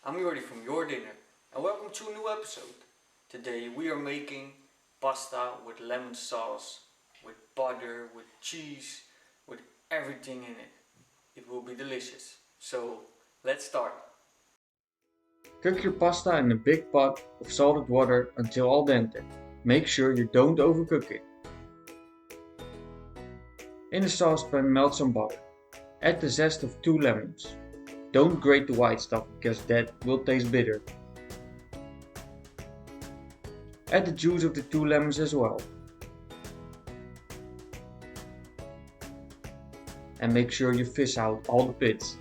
I'm Jordi from JorDinner and welcome to a new episode. Today we are making pasta with lemon sauce, with butter, with cheese, with everything in it. It will be delicious. So let's start. Cook your pasta in a big pot of salted water until al dente. Make sure you don't overcook it. In a saucepan melt some butter. Add the zest of 2 lemons. Don't grate the white stuff because that will taste bitter. Add the juice of the 2 lemons as well. And make sure you fish out all the pits.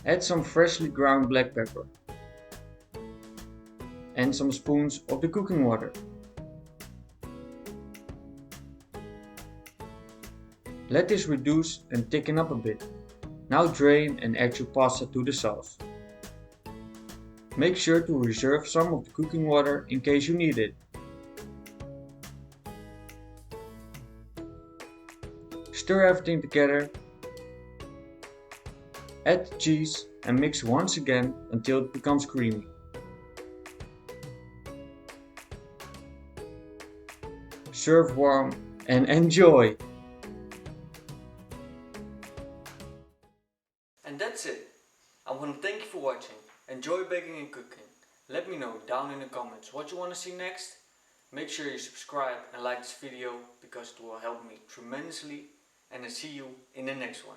Add some freshly ground black pepper. And some spoons of the cooking water. Let this reduce and thicken up a bit. Now drain and add your pasta to the sauce. Make sure to reserve some of the cooking water in case you need it. Stir everything together. Add the cheese and mix once again until it becomes creamy. Serve warm and enjoy! And that's it. I want to thank you for watching. Enjoy baking and cooking. Let me know down in the comments what you want to see next. Make sure you subscribe and like this video because it will help me tremendously. And I see you in the next one.